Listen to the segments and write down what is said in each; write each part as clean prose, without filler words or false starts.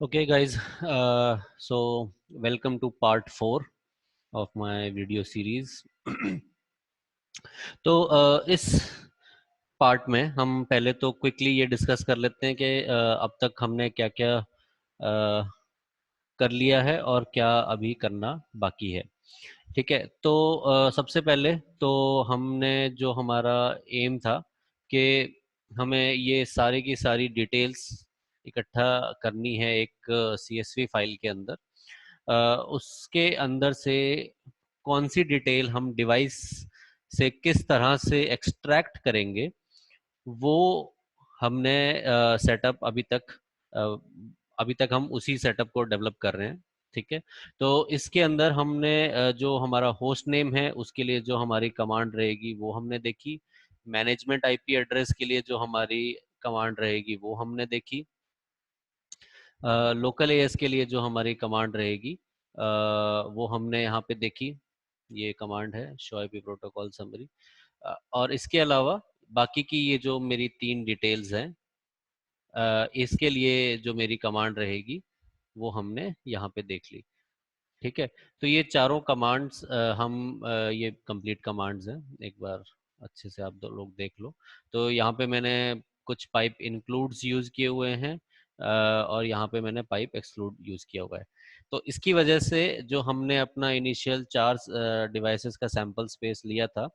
Okay, guys. So welcome to part 4 of my video series. तो इस part में हम पहले तो क्विकली ये डिस्कस कर लेते हैं कि अब तक हमने क्या क्या कर लिया है और क्या अभी करना बाकी है। ठीक है, तो सबसे पहले तो हमने जो हमारा एम था कि हमें ये सारी की सारी डिटेल्स इकट्ठा करनी है एक सीएसवी फाइल के अंदर। उसके अंदर से कौन सी डिटेल हम डिवाइस से किस तरह से एक्सट्रैक्ट करेंगे, वो हमने सेटअप अभी तक हम उसी सेटअप को डेवलप कर रहे हैं। ठीक है, तो इसके अंदर हमने जो हमारा होस्ट नेम है उसके लिए जो हमारी कमांड रहेगी वो हमने देखी। मैनेजमेंट आईपी एड्रेस के लिए जो हमारी कमांड रहेगी वो हमने देखी। लोकल एएस के लिए जो हमारी कमांड रहेगी वो हमने यहाँ पे देखी। ये कमांड है शो आईपी प्रोटोकॉल समरी। और इसके अलावा बाकी की ये जो मेरी 3 डिटेल्स हैं, इसके लिए जो मेरी कमांड रहेगी वो हमने यहाँ पे देख ली। ठीक है, तो ये चारों कमांड्स ये कंप्लीट कमांड्स हैं। एक बार अच्छे से आप दो लोग देख लो। तो यहाँ पे मैंने कुछ पाइप इंक्लूड्स यूज़ किए हुए हैं, और यहाँ पे मैंने पाइप एक्सक्लूड यूज़ किया हुआ है। तो इसकी वजह से जो हमने अपना इनिशियल 4 डिवाइसेस का सैंपल स्पेस लिया था,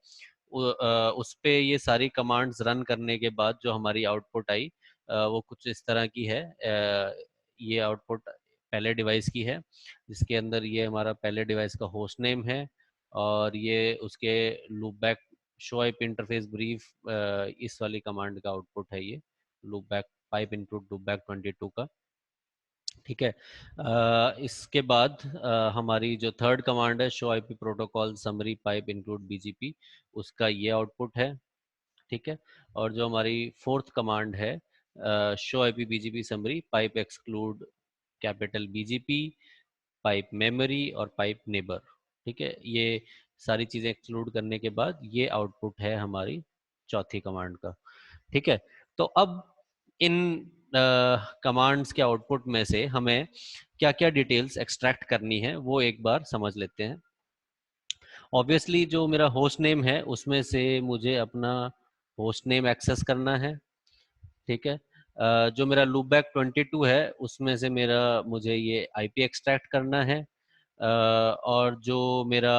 उस पे ये सारी कमांड्स रन करने के बाद जो हमारी आउटपुट आई, वो कुछ इस तरह की है। ये आउटपुट पहले डिवाइस की है, जिसके अंदर ये हमारा पहले डिवाइस का होस्ट नेम है, और ये उसके loopback show IP interface brief, इस वाली कमांड का आउटपुट है ये loopback pipe include loopback 22 का। ठीक है, इसके बाद हमारी जो थर्ड कमांड है show IP protocol summary pipe include BGP, उसका ये आउटपुट है। ठीक है, और जो हमारी फोर्थ कमांड है show IP BGP summary pipe exclude capital BGP pipe memory और पाइप नेबर। ठीक है, ये सारी चीज़ें एक्सक्लूड करने के बाद ये आउटपुट है हमारी चौथी कमांड का। ठीक है, तो अब इन कमांड्स के आउटपुट में से हमें क्या क्या डिटेल्स एक्सट्रैक्ट करनी है वो एक बार समझ लेते हैं। ऑब्वियसली जो मेरा होस्ट नेम है उसमें से मुझे अपना होस्ट नेम एक्सेस करना है। ठीक है, जो मेरा लूपबैक 22 है उसमें से मेरा मुझे ये आईपी एक्सट्रैक्ट करना है। और जो मेरा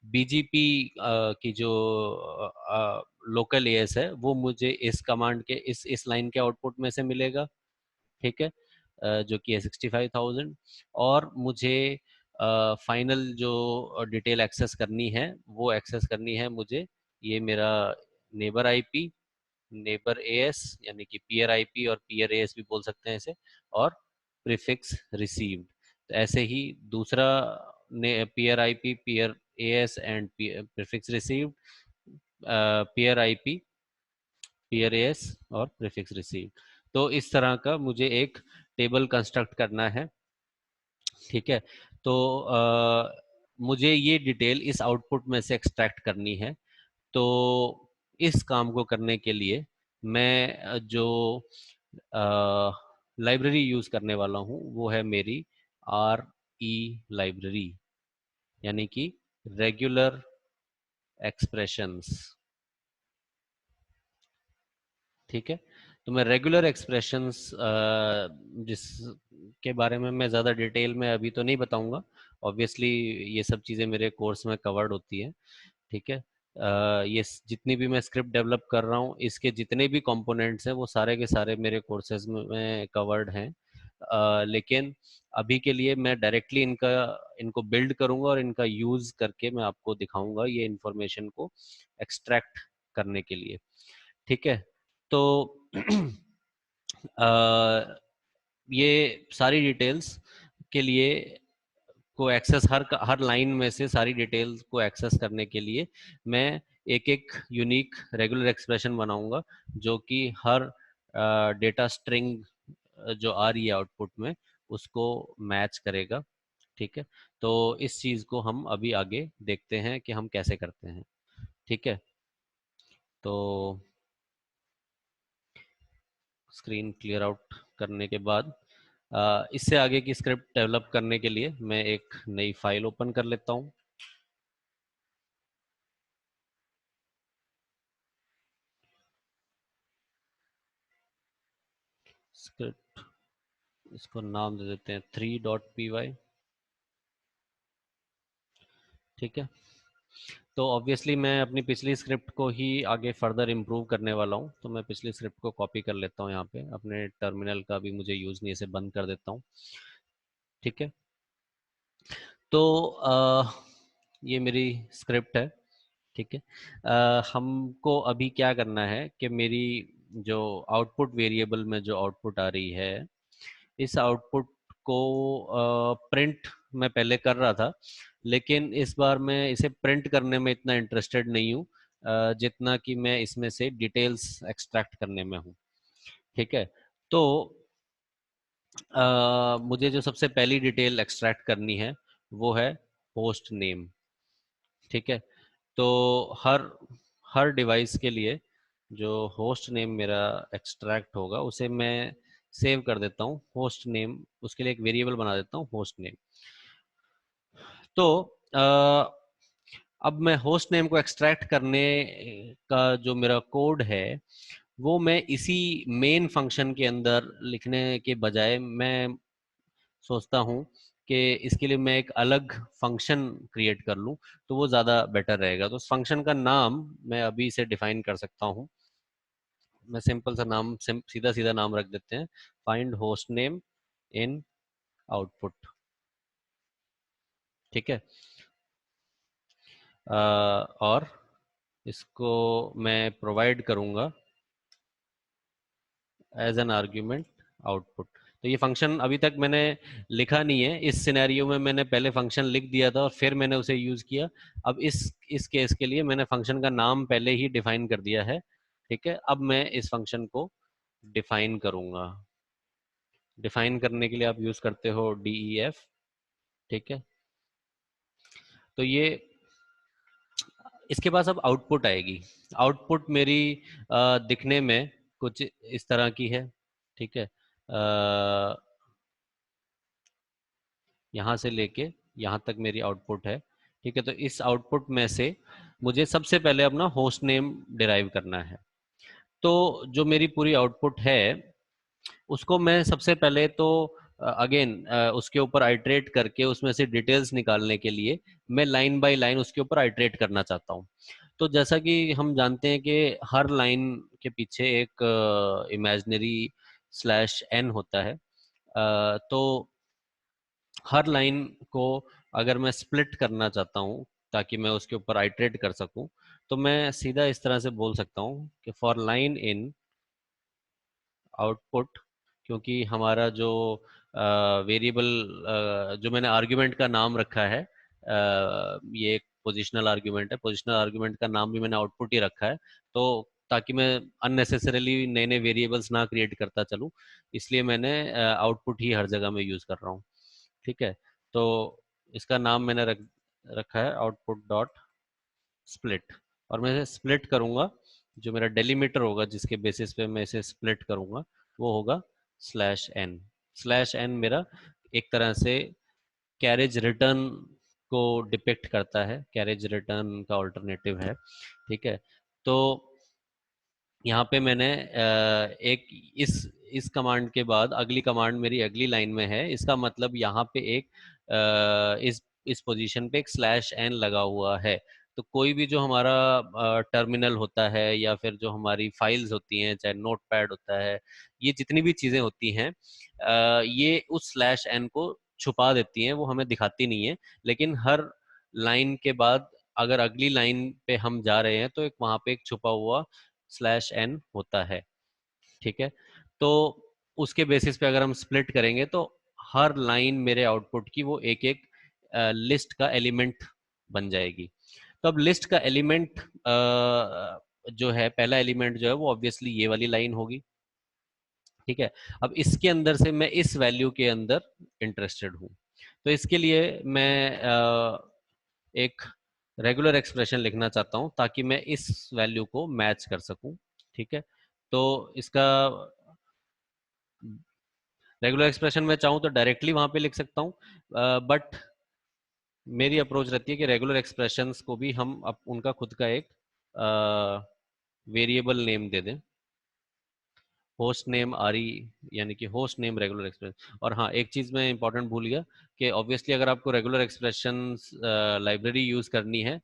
बीजीपी की जो लोकल एएस है वो मुझे इस कमांड के इस लाइन के आउटपुट में से मिलेगा। ठीक है, जो कि है 65,000। और मुझे फाइनल जो डिटेल एक्सेस करनी है वो एक्सेस करनी है मुझे ये मेरा नेबर आईपी, नेबर एएस यानी कि पीयर आईपी और पीयर एएस भी बोल सकते हैं इसे, और प्रीफिक्स रिसीव्ड। तो ऐसे ही दूसरा peer IP, peer as and prefix received, peer IP, peer as और प्रीफिक्स रिसीव्ड। तो इस तरह का मुझे एक टेबल कंस्ट्रक्ट करना है। ठीक है, तो मुझे ये डिटेल इस आउटपुट में से एक्सट्रैक्ट करनी है। तो इस काम को करने के लिए मैं जो लाइब्रेरी यूज़ करने वाला हूँ वो है मेरी आर ई लाइब्रेरी, यानी कि रेगुलर एक्सप्रेशंस। ठीक है, तो मैं रेगुलर एक्सप्रेशंस जिसके बारे में मैं ज़्यादा डिटेल में अभी तो नहीं बताऊंगा। ऑब्वियसली ये सब चीज़ें मेरे कोर्स में कवर्ड होती हैं। ठीक है, जितनी भी मैं स्क्रिप्ट डेवलप कर रहा हूँ इसके जितने भी कंपोनेंट्स हैं वो सारे के सारे मेरे कोर्सेज में कवर्ड हैं। लेकिन अभी के लिए मैं डायरेक्टली इनको बिल्ड करूंगा और इनका यूज़ करके मैं आपको दिखाऊंगा ये इंफॉर्मेशन को एक्सट्रैक्ट करने के लिए। ठीक है, तो ये सारी डिटेल्स के लिए को एक्सेस हर लाइन में से सारी डिटेल्स को एक्सेस करने के लिए मैं एक एक यूनिक रेगुलर एक्सप्रेशन बनाऊंगा, जो कि हर डेटा स्ट्रिंग जो आ रही है आउटपुट में उसको मैच करेगा। ठीक है, तो इस चीज़ को हम अभी आगे देखते हैं कि हम कैसे करते हैं। ठीक है, तो स्क्रीन क्लियर आउट करने के बाद इससे आगे की स्क्रिप्ट डेवलप करने के लिए मैं एक नई फाइल ओपन कर लेता हूँ। स्क्रिप्ट, इसको नाम दे देते हैं 3.py। ठीक है, तो ऑब्वियसली मैं अपनी पिछली स्क्रिप्ट को ही आगे फर्दर इम्प्रूव करने वाला हूँ, तो मैं पिछली स्क्रिप्ट को कॉपी कर लेता हूँ यहाँ पे, अपने टर्मिनल का भी मुझे यूज़ नहीं, इसे बंद कर देता हूँ। ठीक है, तो ये मेरी स्क्रिप्ट है। ठीक है, हमको अभी क्या करना है कि मेरी जो आउटपुट वेरिएबल में जो आउटपुट आ रही है, इस आउटपुट को प्रिंट मैं पहले कर रहा था, लेकिन इस बार मैं इसे प्रिंट करने में इतना इंटरेस्टेड नहीं हूँ जितना कि मैं इसमें से डिटेल्स एक्सट्रैक्ट करने में हूँ। ठीक है, तो मुझे जो सबसे पहली डिटेल एक्सट्रैक्ट करनी है वो है होस्ट नेम। ठीक है, तो हर हर डिवाइस के लिए जो होस्ट नेम मेरा एक्सट्रैक्ट होगा उसे मैं सेव कर देता हूँ होस्ट नेम, उसके लिए एक वेरिएबल बना देता हूँ होस्ट नेम। तो अब मैं होस्ट नेम को एक्सट्रैक्ट करने का जो मेरा कोड है वो मैं इसी मेन फंक्शन के अंदर लिखने के बजाय मैं सोचता हूँ कि इसके लिए मैं एक अलग फंक्शन क्रिएट कर लूँ, तो वो ज़्यादा बेटर रहेगा। तो उस फंक्शन का नाम मैं अभी से डिफाइन कर सकता हूँ। मैं सिंपल सा नाम सीधा सीधा नाम रख देते हैं, find host name in output. ठीक है, और इसको मैं प्रोवाइड करूँगा एज एन आर्ग्यूमेंट आउटपुट। तो ये फंक्शन अभी तक मैंने लिखा नहीं है, इस सिनेरियो में मैंने पहले फंक्शन लिख दिया था और फिर मैंने उसे यूज़ किया। अब इस केस के लिए मैंने फंक्शन का नाम पहले ही डिफाइन कर दिया है। ठीक है, अब मैं इस फंक्शन को डिफाइन करूँगा। डिफाइन करने के लिए आप यूज़ करते हो DEF। ठीक है, तो ये इसके पास अब आउटपुट आएगी। आउटपुट मेरी दिखने में कुछ इस तरह की है। ठीक है, यहाँ से लेके यहाँ तक मेरी आउटपुट है। ठीक है, तो इस आउटपुट में से मुझे सबसे पहले अपना होस्ट नेम डिराइव करना है। तो जो मेरी पूरी आउटपुट है उसको मैं सबसे पहले तो अगेन उसके ऊपर आइटरेट करके उसमें से डिटेल्स निकालने के लिए मैं लाइन बाय लाइन उसके ऊपर आइटरेट करना चाहता हूँ। तो जैसा कि हम जानते हैं कि हर लाइन के पीछे एक इमेजिनरी /n होता है। तो हर लाइन को अगर मैं स्प्लिट करना चाहता हूँ ताकि मैं उसके ऊपर आइटरेट कर सकूं, तो मैं सीधा इस तरह से बोल सकता हूँ कि फॉर लाइन इन आउटपुट, क्योंकि हमारा जो वेरिएबल जो मैंने आर्ग्यूमेंट का नाम रखा है, ये एक पोजिशनल आर्ग्यूमेंट है, पोजिशनल आर्ग्यूमेंट का नाम भी मैंने आउटपुट ही रखा है। तो ताकि मैं अननेसेसरीली नए नए वेरिएबल्स ना क्रिएट करता चलूँ, इसलिए मैंने आउटपुट ही हर जगह में यूज़ कर रहा हूँ। ठीक है, तो इसका नाम मैंने रखा है आउटपुट डॉट स्प्लिट, और मैं इसे स्प्लिट करूंगा। जो मेरा डेलीमीटर होगा जिसके बेसिस पे मैं इसे स्प्लिट करूंगा वो होगा /n। /n मेरा एक तरह से कैरेज रिटर्न को डिपिक्ट करता है, कैरेज रिटर्न का ऑल्टरनेटिव है। ठीक है, तो यहाँ पे मैंने एक इस कमांड के बाद अगली कमांड मेरी अगली लाइन में है, इसका मतलब यहाँ पे एक इस पोजीशन पे एक /n लगा हुआ है। तो कोई भी जो हमारा टर्मिनल होता है या फिर जो हमारी फाइल्स होती हैं, चाहे नोट पैड होता है, ये जितनी भी चीज़ें होती हैं, ये उस /n को छुपा देती हैं, वो हमें दिखाती नहीं है। लेकिन हर लाइन के बाद अगर अगली लाइन पे हम जा रहे हैं तो एक वहाँ पे एक छुपा हुआ /n होता है। ठीक है, तो उसके बेसिस पे अगर हम स्प्लिट करेंगे तो हर लाइन मेरे आउटपुट की वो एक एक लिस्ट का एलिमेंट बन जाएगी। तो अब लिस्ट का एलिमेंट जो है, पहला एलिमेंट जो है वो ऑब्वियसली ये वाली लाइन होगी। ठीक है, अब इसके अंदर से मैं इस वैल्यू के अंदर इंटरेस्टेड हूँ, तो इसके लिए मैं एक रेगुलर एक्सप्रेशन लिखना चाहता हूँ ताकि मैं इस वैल्यू को मैच कर सकूँ। ठीक है, तो इसका रेगुलर एक्सप्रेशन में चाहूँ तो डायरेक्टली वहां पे लिख सकता हूँ, बट मेरी अप्रोच रहती है कि रेगुलर एक्सप्रेशंस को भी हम उनका खुद का एक वेरिएबल नेम दे दें, होस्ट नेम आरी, यानी कि होस्ट नेम रेगुलर एक्सप्रेशन। और हाँ, एक चीज़ मैं इंपॉर्टेंट भूल गया कि ऑब्वियसली अगर आपको रेगुलर एक्सप्रेशंस लाइब्रेरी यूज़ करनी है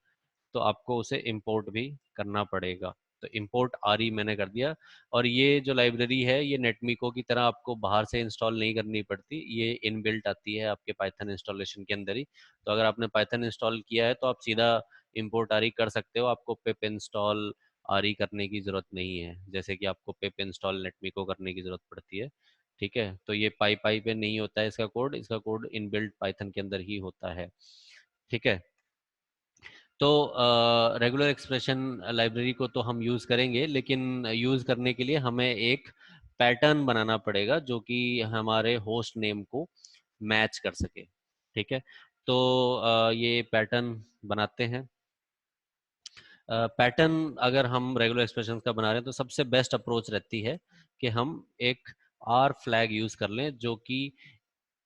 तो आपको उसे इंपोर्ट भी करना पड़ेगा। तो इंपोर्ट आरई मैंने कर दिया। और ये जो लाइब्रेरी है ये नेटमिको की तरह आपको बाहर से इंस्टॉल नहीं करनी पड़ती, ये इनबिल्ट आती है आपके पाइथन इंस्टॉलेशन के अंदर ही। तो अगर आपने पाइथन इंस्टॉल किया है तो आप सीधा इंपोर्ट आरई कर सकते हो, आपको पिप इंस्टॉल आरई करने की ज़रूरत नहीं है, जैसे कि आपको पिप इंस्टॉल नेटमिको करने की ज़रूरत पड़ती है। ठीक है, तो ये पाई पाई पे नहीं होता है इसका कोड इनबिल्ट पाइथन के अंदर ही होता है। ठीक है, तो रेगुलर एक्सप्रेशन लाइब्रेरी को तो हम यूज़ करेंगे, लेकिन यूज़ करने के लिए हमें एक पैटर्न बनाना पड़ेगा जो कि हमारे होस्ट नेम को मैच कर सके। ठीक है, तो ये पैटर्न बनाते हैं। पैटर्न अगर हम रेगुलर एक्सप्रेशन का बना रहे हैं तो सबसे बेस्ट अप्रोच रहती है कि हम एक आर फ्लैग यूज़ कर लें, जो कि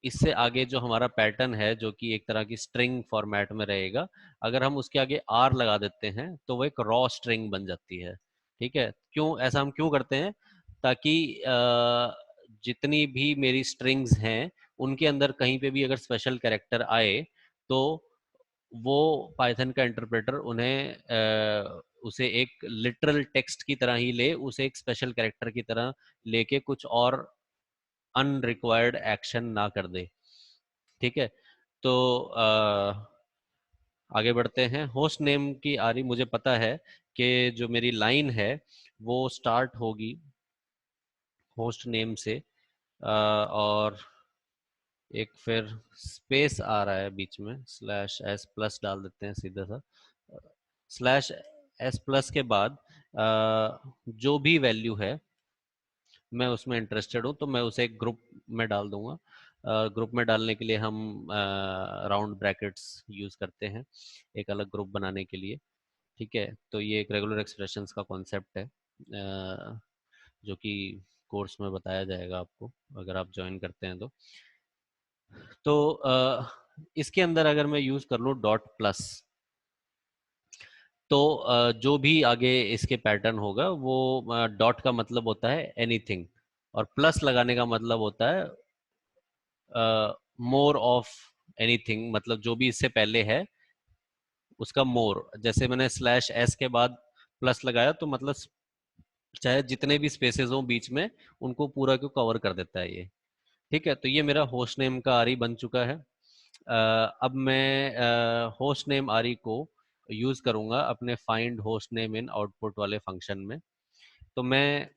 इससे आगे जो हमारा पैटर्न है जो कि एक तरह की स्ट्रिंग फॉर्मेट में रहेगा, अगर हम उसके आगे आर लगा देते हैं तो वो एक रॉ स्ट्रिंग बन जाती है। ठीक है, क्यों ऐसा हम क्यों करते हैं? ताकि जितनी भी मेरी स्ट्रिंग्स हैं उनके अंदर कहीं पे भी अगर स्पेशल कैरेक्टर आए तो वो पाइथन का इंटरप्रेटर उन्हें उसे एक लिटरल टेक्स्ट की तरह ही ले, उसे एक स्पेशल कैरेक्टर की तरह लेके कुछ और अनरिक्वायर्ड एक्शन ना कर दे। ठीक है, तो आगे बढ़ते हैं। होस्ट नेम की आरी मुझे पता है कि जो मेरी लाइन है वो स्टार्ट होगी होस्ट नेम से, और एक फिर स्पेस आ रहा है बीच में, स्लैश एस प्लस डाल देते हैं सीधा सा। स्लैश एस प्लस के बाद जो भी वैल्यू है मैं उसमें इंटरेस्टेड हूँ तो मैं उसे एक ग्रुप में डाल दूंगा। ग्रुप में डालने के लिए हम राउंड ब्रैकेट्स यूज़ करते हैं एक अलग ग्रुप बनाने के लिए। ठीक है, तो ये एक रेगुलर एक्सप्रेशंस का कॉन्सेप्ट है, जो कि कोर्स में बताया जाएगा आपको अगर आप ज्वाइन करते हैं तो इसके अंदर अगर मैं यूज़ कर लूँ डॉट प्लस, तो जो भी आगे इसके पैटर्न होगा वो डॉट का मतलब होता है एनीथिंग, और प्लस लगाने का मतलब होता है मोर ऑफ एनीथिंग, मतलब जो भी इससे पहले है उसका मोर। जैसे मैंने स्लैश एस के बाद प्लस लगाया तो मतलब चाहे जितने भी स्पेसेस हों बीच में उनको पूरा को कवर कर देता है ये। ठीक है, तो ये मेरा होस्ट नेम का आरी बन चुका है। अब मैं होस्ट नेम आरी को यूज करूंगा अपने find host name in output वाले फंक्शन में। तो मैं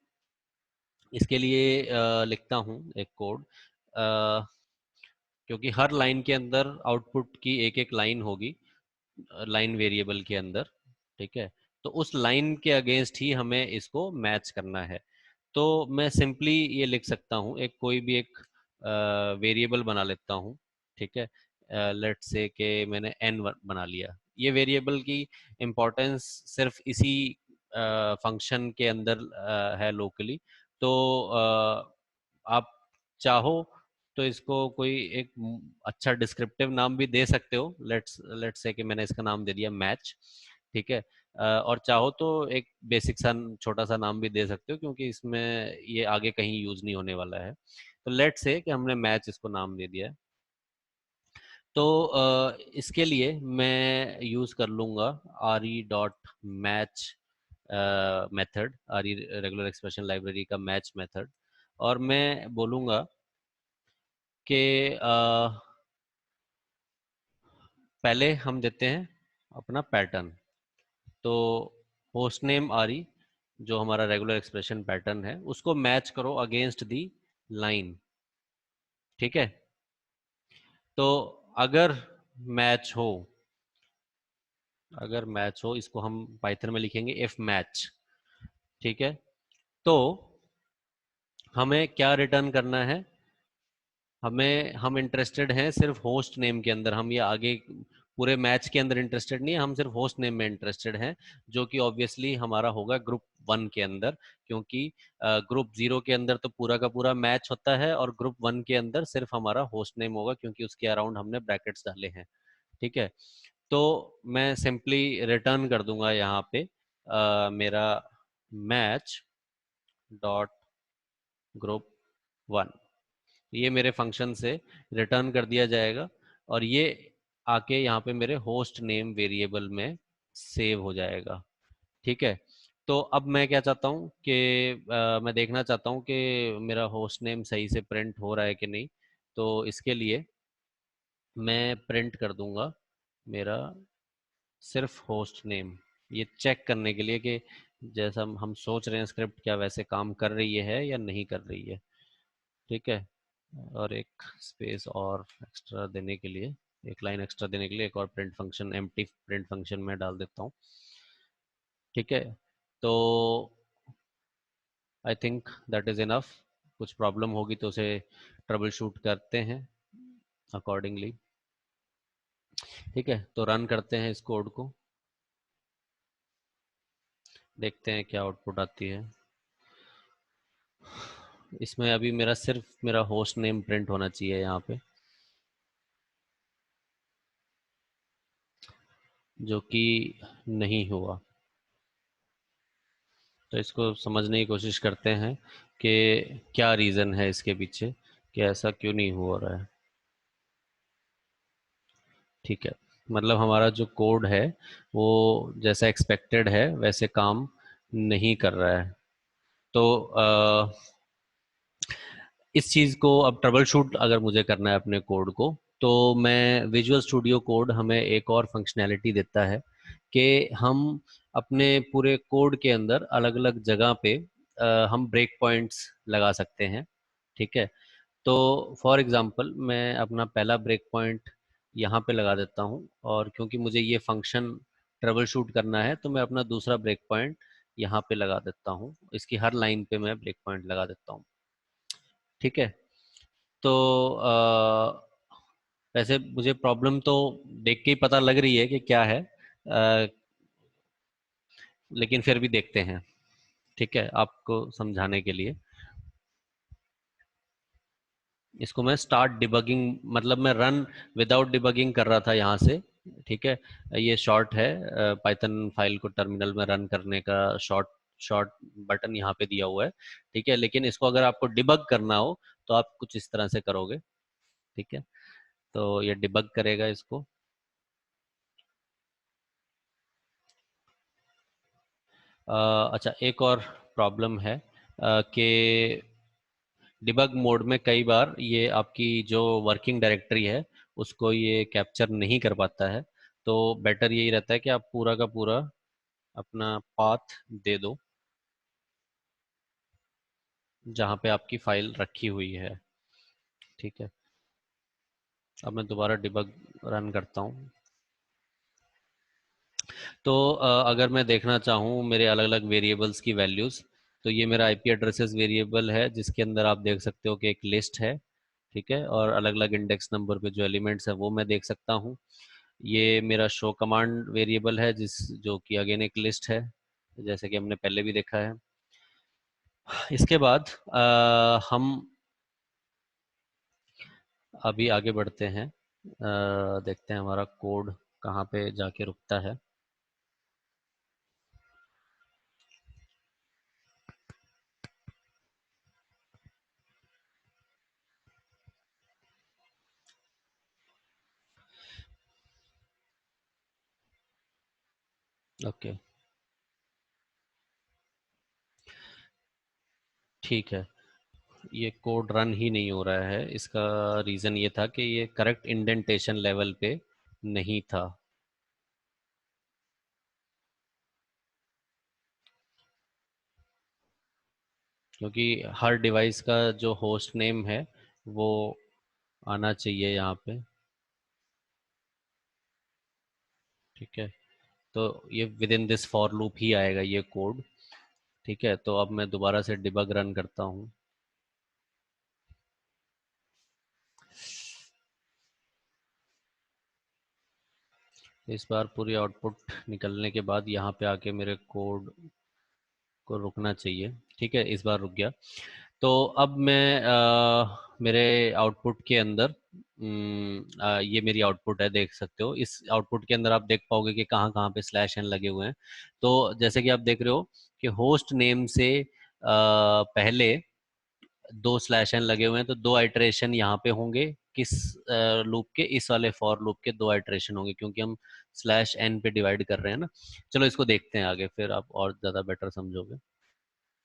इसके लिए लिखता हूँ एक कोड, क्योंकि हर लाइन के अंदर आउटपुट की एक एक लाइन होगी लाइन वेरिएबल के अंदर। ठीक है, तो उस लाइन के अगेंस्ट ही हमें इसको मैच करना है। तो मैं सिंपली ये लिख सकता हूँ, एक कोई भी एक वेरिएबल बना लेता हूँ। ठीक है, लेट्स से कि मैंने एन बना लिया। ये वेरिएबल की इम्पोर्टेंस सिर्फ इसी फंक्शन के अंदर है लोकली। तो आप चाहो तो इसको कोई एक अच्छा डिस्क्रिप्टिव नाम भी दे सकते हो। लेट्स लेट्स से कि मैंने इसका नाम दे दिया मैच। ठीक है, और चाहो तो एक बेसिक सा छोटा सा नाम भी दे सकते हो, क्योंकि इसमें ये आगे कहीं यूज नहीं होने वाला है। तो लेट्स से कि हमने मैच इसको नाम दे दिया है। तो इसके लिए मैं यूज कर लूंगा R E dot match method, R E regular expression library का मैच मेथड। और मैं बोलूंगा कि पहले हम देते हैं अपना पैटर्न। तो होस्ट नेम आरी जो हमारा रेगुलर एक्सप्रेशन पैटर्न है उसको मैच करो अगेंस्ट दी लाइन। ठीक है, तो अगर मैच हो, अगर मैच हो इसको हम पाइथन में लिखेंगे इफ मैच। ठीक है, तो हमें क्या रिटर्न करना है? हम इंटरेस्टेड हैं सिर्फ होस्ट नेम के अंदर, हम ये आगे पूरे मैच के अंदर इंटरेस्टेड नहीं है, हम सिर्फ होस्ट नेम में इंटरेस्टेड हैं, जो कि ऑब्वियसली हमारा होगा ग्रुप 1 के अंदर, क्योंकि ग्रुप 0 के अंदर तो पूरा का पूरा मैच होता है, और ग्रुप 1 के अंदर सिर्फ हमारा होस्ट नेम होगा, क्योंकि उसके अराउंड हमने ब्रैकेट्स डाले हैं। ठीक है, तो मैं सिंपली रिटर्न कर दूंगा यहाँ पे मेरा मैच डॉट ग्रुप 1, ये मेरे फंक्शन से रिटर्न कर दिया जाएगा, और ये आके यहाँ पे मेरे होस्ट नेम वेरिएबल में सेव हो जाएगा। ठीक है, तो अब मैं क्या चाहता हूँ कि मैं देखना चाहता हूँ कि मेरा होस्ट नेम सही से प्रिंट हो रहा है कि नहीं। तो इसके लिए मैं प्रिंट कर दूंगा मेरा सिर्फ होस्ट नेम, ये चेक करने के लिए कि जैसा हम सोच रहे हैं स्क्रिप्ट क्या वैसे काम कर रही है या नहीं कर रही है। ठीक है, और एक स्पेस और एक्स्ट्रा देने के लिए, एक लाइन एक्स्ट्रा देने के लिए एक और print function, empty print function में डाल देता हूँ। ठीक है, तो I think that is enough. कुछ प्रॉब्लम होगी तो उसे ट्रबल शूट करते हैं अकॉर्डिंगली। ठीक है, तो रन करते हैं इस कोड को, देखते हैं क्या आउटपुट आती है। इसमें अभी मेरा सिर्फ मेरा होस्ट नेम प्रिंट होना चाहिए यहाँ पे, जो कि नहीं हुआ। तो इसको समझने की कोशिश करते हैं कि क्या रीज़न है इसके पीछे, कि ऐसा क्यों नहीं हो रहा है। ठीक है, मतलब हमारा जो कोड है वो जैसा एक्सपेक्टेड है वैसे काम नहीं कर रहा है। तो इस चीज़ को अब ट्रबल शूट अगर मुझे करना है अपने कोड को, तो मैं विजुअल स्टूडियो कोड हमें एक और फंक्शनैलिटी देता है कि हम अपने पूरे कोड के अंदर अलग अलग जगह पे हम ब्रेक पॉइंट्स लगा सकते हैं। ठीक है, तो फॉर एग्जांपल मैं अपना पहला ब्रेक पॉइंट यहाँ पे लगा देता हूँ, और क्योंकि मुझे ये फंक्शन ट्रबल शूट करना है तो मैं अपना दूसरा ब्रेक पॉइंट यहाँ पे लगा देता हूँ, इसकी हर लाइन पे मैं ब्रेक पॉइंट लगा देता हूँ। ठीक है, तो वैसे मुझे प्रॉब्लम तो देख के ही पता लग रही है कि क्या है, लेकिन फिर भी देखते हैं। ठीक है, आपको समझाने के लिए इसको मैं स्टार्ट डिबगिंग, मतलब मैं रन विदाउट डिबगिंग कर रहा था यहाँ से। ठीक है, ये शॉर्ट है पाइथन फाइल को टर्मिनल में रन करने का, शॉर्ट शॉर्ट बटन यहाँ पे दिया हुआ है। ठीक है, लेकिन इसको अगर आपको डिबग करना हो तो आप कुछ इस तरह से करोगे। ठीक है, तो ये डिबग करेगा इसको। अच्छा, एक और प्रॉब्लम है कि डिबग मोड में कई बार ये आपकी जो वर्किंग डायरेक्टरी है उसको ये कैप्चर नहीं कर पाता है। तो बेटर यही रहता है कि आप पूरा का पूरा अपना पाथ दे दो जहाँ पे आपकी फाइल रखी हुई है। ठीक है, अब मैं दोबारा डिबग रन करता हूँ। तो अगर मैं देखना चाहूँ मेरे अलग अलग वेरिएबल्स की वैल्यूज़, तो ये मेरा आईपी एड्रेसेस वेरिएबल है जिसके अंदर आप देख सकते हो कि एक लिस्ट है। ठीक है, और अलग अलग इंडेक्स नंबर पे जो एलिमेंट्स है वो मैं देख सकता हूँ। ये मेरा शो कमांड वेरिएबल है जो कि अगेन एक लिस्ट है, जैसे कि हमने पहले भी देखा है। इसके बाद हम अभी आगे बढ़ते हैं, देखते हैं हमारा कोड कहाँ पे जाके रुकता है। ओके, ठीक है, ये कोड रन ही नहीं हो रहा है, इसका रीज़न ये था कि ये करेक्ट इंडेंटेशन लेवल पे नहीं था। क्योंकि हर डिवाइस का जो होस्ट नेम है वो आना चाहिए यहाँ पे। ठीक है, तो ये within this for loop ही आएगा ये कोड। ठीक है, तो अब मैं दोबारा से डिबग रन करता हूँ। इस बार पूरी आउटपुट निकलने के बाद यहाँ पे आके मेरे कोड को रुकना चाहिए। ठीक है, इस बार रुक गया। तो अब मैं मेरे आउटपुट के अंदर ये मेरी आउटपुट है, देख सकते हो। इस आउटपुट के अंदर आप देख पाओगे कि कहाँ कहाँ पे स्लैश एन लगे हुए हैं। तो जैसे कि आप देख रहे हो कि होस्ट नेम से पहले दो स्लैश एन लगे हुए हैं, तो दो आइटरेशन यहाँ पे होंगे। किस लूप के? इस वाले फॉर लूप के दो आइटरेशन होंगे, क्योंकि हम स्लैश एन पे डिवाइड कर रहे हैं ना। चलो इसको देखते हैं आगे, फिर आप और ज़्यादा बेटर समझोगे।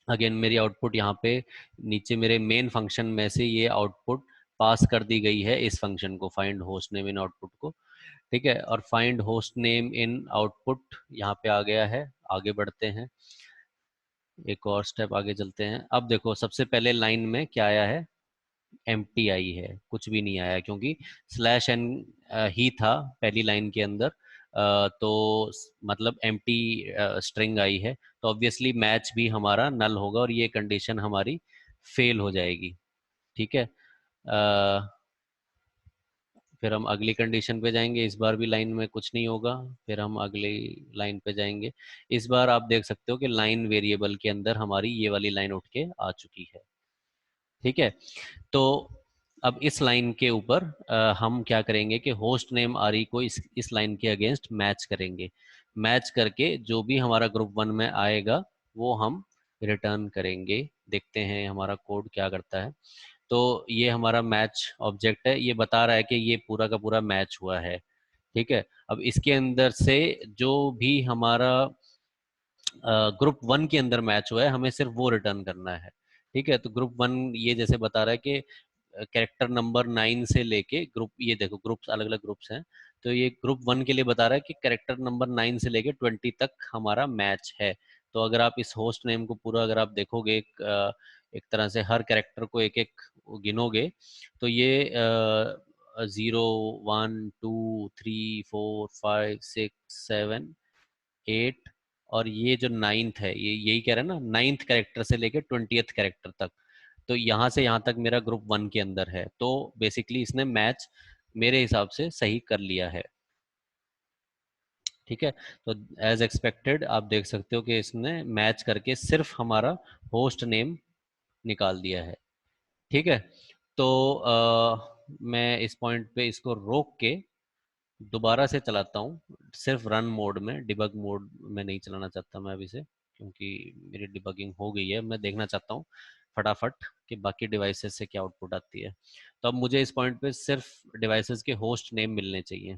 अगेन मेरी आउटपुट यहाँ पे नीचे मेरे मेन फंक्शन में से ये आउटपुट पास कर दी गई है इस फंक्शन को, find host name in output को। ठीक है, और find host name in output यहाँ पे आ गया है। आगे बढ़ते हैं, एक और स्टेप आगे चलते हैं। अब देखो सबसे पहले लाइन में क्या आया है? एम्प्टी आई है, कुछ भी नहीं आया, क्योंकि स्लैश एन ही था पहली लाइन के अंदर। तो मतलब एम्प्टी स्ट्रिंग आई है, तो ऑब्वियसली मैच भी हमारा नल होगा और ये कंडीशन हमारी फेल हो जाएगी। ठीक है, फिर हम अगली कंडीशन पे जाएंगे। इस बार भी लाइन में कुछ नहीं होगा, फिर हम अगली लाइन पे जाएंगे। इस बार आप देख सकते हो कि लाइन वेरिएबल के अंदर हमारी ये वाली लाइन उठ के आ चुकी है। ठीक है, तो अब इस लाइन के ऊपर हम क्या करेंगे कि होस्ट नेम आर को इस लाइन के अगेंस्ट मैच करेंगे। मैच करके जो भी हमारा ग्रुप वन में आएगा वो हम रिटर्न करेंगे। देखते हैं हमारा कोड क्या करता है। तो ये हमारा मैच ऑब्जेक्ट है, ये बता रहा है कि ये पूरा का पूरा मैच हुआ है। ठीक है, अब इसके अंदर से जो भी हमारा ग्रुप वन के अंदर मैच हुआ है हमें सिर्फ वो रिटर्न करना है। ठीक है, तो ग्रुप वन ये जैसे बता रहा है कि कैरेक्टर नंबर 9 से लेके ग्रुप, ये देखो ग्रुप्स अलग अलग ग्रुप्स हैं। तो ये ग्रुप वन के लिए बता रहा है कि कैरेक्टर नंबर 9 से लेके 20 तक हमारा मैच है। तो अगर आप इस होस्ट नेम को पूरा अगर आप देखोगे एक तरह से हर कैरेक्टर को एक एक गिनोगे, तो ये 0 1 2 3 4 5 6 7 8, और ये जो नाइन्थ है, ये यही कह रहा है ना, नाइन्थ कैरेक्टर से लेके 20th कैरेक्टर तक। तो यहाँ से यहाँ तक मेरा ग्रुप वन के अंदर है। तो बेसिकली इसने मैच मेरे हिसाब से सही कर लिया है। ठीक है, तो एज एक्सपेक्टेड आप देख सकते हो कि इसने मैच करके सिर्फ हमारा होस्ट नेम निकाल दिया है। ठीक है, तो मैं इस पॉइंट पे इसको रोक के दोबारा से चलाता हूँ, सिर्फ रन मोड में। डिबग मोड में नहीं चलाना चाहता मैं अभी से, क्योंकि मेरी डिबगिंग हो गई है। मैं देखना चाहता हूँ फटाफट कि बाकी डिवाइसेस से क्या आउटपुट आती है। तो अब मुझे इस पॉइंट पे सिर्फ डिवाइसेस के होस्ट नेम मिलने चाहिए।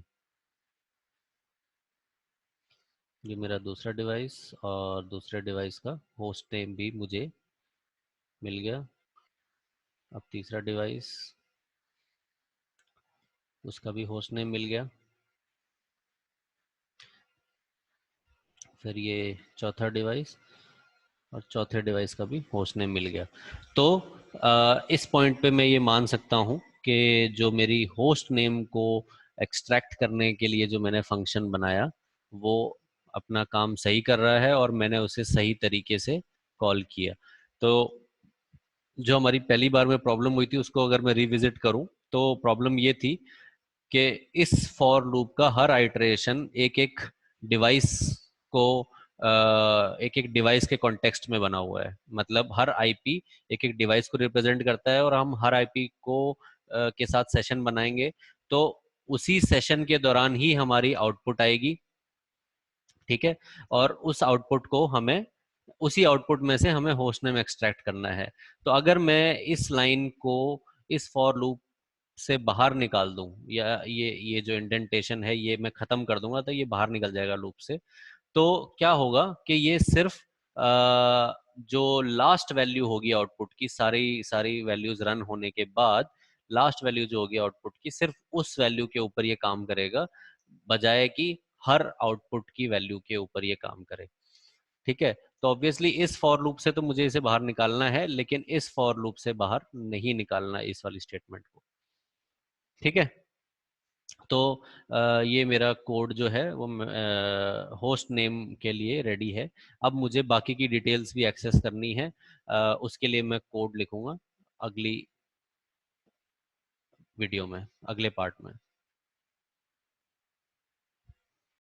ये मेरा दूसरा डिवाइस, और दूसरे डिवाइस का होस्ट नेम भी मुझे मिल गया। अब तीसरा डिवाइस, उसका भी होस्ट नेम मिल गया। फिर ये चौथा डिवाइस, और चौथे डिवाइस का भी होस्ट नेम मिल गया। तो इस पॉइंट पे मैं ये मान सकता हूँ कि जो मेरी होस्ट नेम को एक्सट्रैक्ट करने के लिए जो मैंने फंक्शन बनाया वो अपना काम सही कर रहा है, और मैंने उसे सही तरीके से कॉल किया। तो जो हमारी पहली बार में प्रॉब्लम हुई थी उसको अगर मैं रिविजिट करूं, तो प्रॉब्लम ये थी कि इस फॉर लूप का हर आइटरेशन एक एक डिवाइस को एक एक डिवाइस के कॉन्टेक्स्ट में बना हुआ है। मतलब हर आईपी एक एक डिवाइस को रिप्रेजेंट करता है, और हम हर आईपी को के साथ सेशन बनाएंगे, तो उसी सेशन के दौरान ही हमारी आउटपुट आएगी। ठीक है, और उस आउटपुट को हमें, उसी आउटपुट में से हमें होस्ट नेम एक्सट्रैक्ट करना है। तो अगर मैं इस लाइन को इस फॉर लूप से बाहर निकाल दूं, या ये जो इंडेंटेशन है ये मैं खत्म कर दूंगा, तो ये बाहर निकल जाएगा लूप से। तो क्या होगा कि ये सिर्फ जो लास्ट वैल्यू होगी आउटपुट की, सारी सारी वैल्यूज रन होने के बाद लास्ट वैल्यू जो होगी आउटपुट की, सिर्फ उस वैल्यू के ऊपर ये काम करेगा, बजाय कि हर आउटपुट की वैल्यू के ऊपर ये काम करे। ठीक है, तो ऑब्वियसली इस फॉर लूप से तो मुझे इसे बाहर निकालना है, लेकिन इस फॉर लूप से बाहर नहीं निकालना इस वाली स्टेटमेंट को। ठीक है, तो ये मेरा कोड जो है वो होस्ट नेम के लिए रेडी है। अब मुझे बाकी की डिटेल्स भी एक्सेस करनी है, उसके लिए मैं कोड लिखूंगा अगली वीडियो में, अगले पार्ट में।